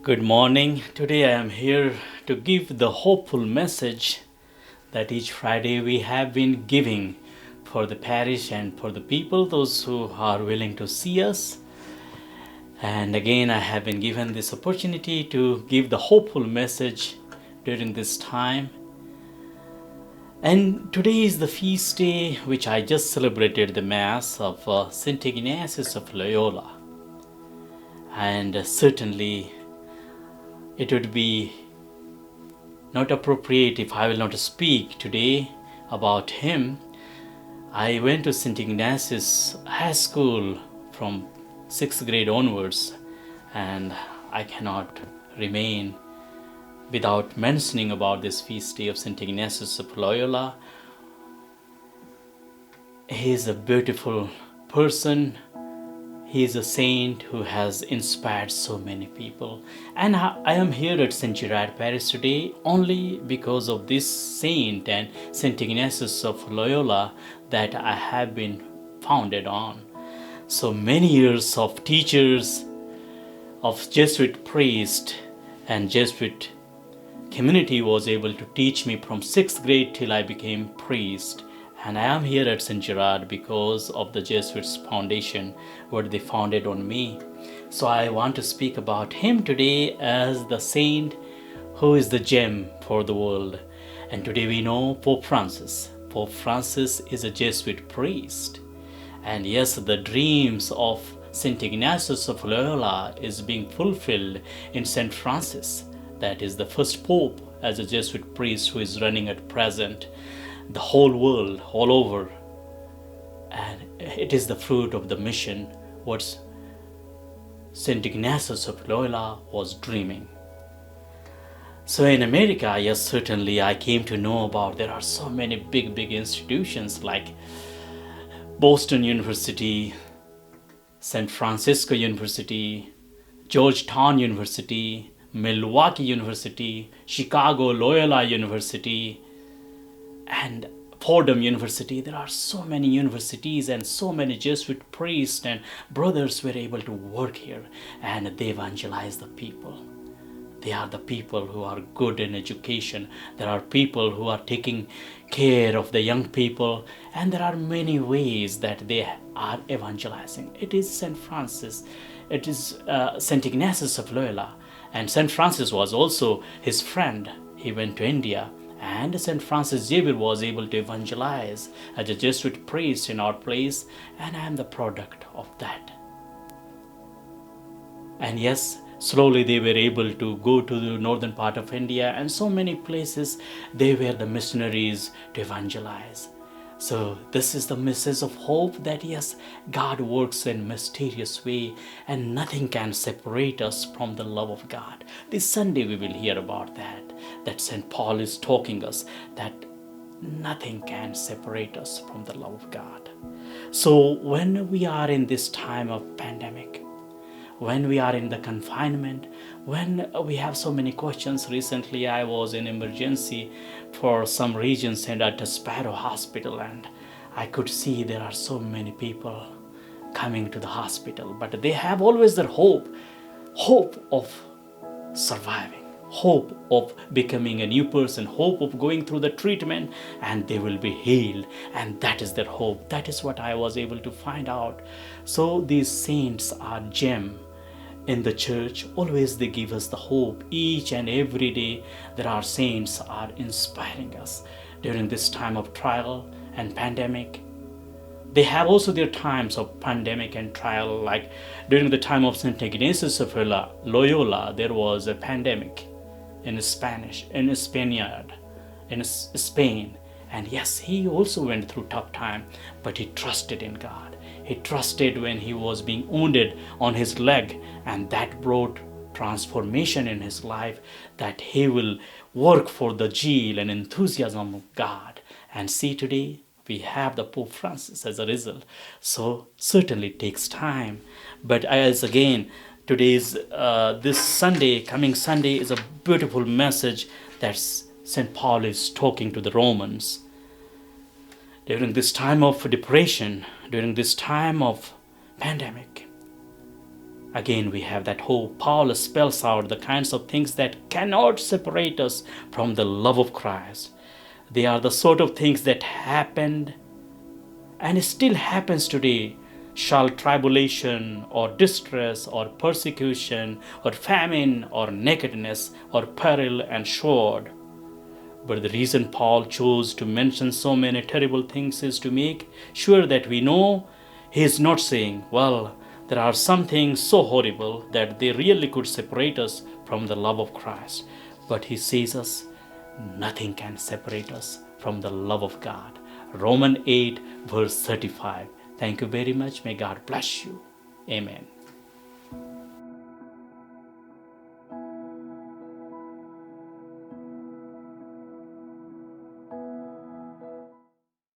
Good morning. Today I am here to give the hopeful message that each Friday we have been giving for the parish and for the people, those who are willing to see us. And again, I have been given this opportunity to give the hopeful message during this time. And today is the feast day which I just celebrated the Mass of St. Ignatius of Loyola. And certainly it would be not appropriate if I will not speak today about him. I went to St. Ignatius High School from 6th grade onwards, and I cannot remain without mentioning about this feast day of St. Ignatius of Loyola. He is a beautiful person. He is a saint who has inspired so many people. And I am here at St. Gerard Parish today only because of this saint and St. Ignatius of Loyola that I have been founded on. So many years of teachers, of Jesuit priest and Jesuit community was able to teach me from 6th grade till I became priest. And I am here at St. Gerard because of the Jesuits foundation, what they founded on me. So I want to speak about him today as the saint who is the gem for the world. And today we know Pope Francis. Pope Francis is a Jesuit priest. And yes, the dreams of St. Ignatius of Loyola is being fulfilled in St. Francis. That is the first Pope as a Jesuit priest who is running at present the whole world, all over. And it is the fruit of the mission what St. Ignatius of Loyola was dreaming. So in America, yes, certainly I came to know about there are so many big institutions like Boston University, San Francisco University, Georgetown University, Milwaukee University, Chicago Loyola University, and Fordham University. There are so many universities and so many Jesuit priests and brothers were able to work here, and they evangelize the people. They are the people who are good in education. There are people who are taking care of the young people, and there are many ways that they are evangelizing. It is St. Francis, it is St. Ignatius of Loyola, and St. Francis was also his friend. He went to India, and St. Francis Xavier was able to evangelize as a Jesuit priest in our place, and I am the product of that. And yes, slowly they were able to go to the northern part of India, and so many places they were the missionaries to evangelize. So this is the message of hope that yes, God works in mysterious way and nothing can separate us from the love of God. This Sunday we will hear about that St. Paul is talking us that nothing can separate us from the love of God. So when we are in this time of pandemic, when we are in the confinement, when we have so many questions. Recently I was in emergency for some regions and at a Sparrow hospital, and I could see there are so many people coming to the hospital, but they have always their hope of surviving, hope of becoming a new person, hope of going through the treatment and they will be healed, and that is their hope. That is what I was able to find out. So these saints are gem in the church. Always they give us the hope. Each and every day there are saints are inspiring us during this time of trial and pandemic. They have also their times of pandemic and trial, like during the time of St. Ignatius of Loyola, there was a pandemic in Spain, and yes, he also went through tough time, but he trusted in God. He trusted when he was being wounded on his leg, and that brought transformation in his life, that he will work for the zeal and enthusiasm of God. And see, today we have the Pope Francis as a result. So certainly it takes time. But as again, today's this Sunday, coming Sunday, is a beautiful message that St. Paul is talking to the Romans. During this time of depression, during this time of pandemic, Again, we have that hope. Paul spells out the kinds of things that cannot separate us from the love of Christ. They are the sort of things that happened and still happens today. Shall tribulation or distress or persecution or famine or nakedness or peril and sword. But the reason Paul chose to mention so many terrible things is to make sure that we know he is not saying, well, there are some things so horrible that they really could separate us from the love of Christ. But he says us, nothing can separate us from the love of God. Romans 8 verse 35. Thank you very much. May God bless you. Amen.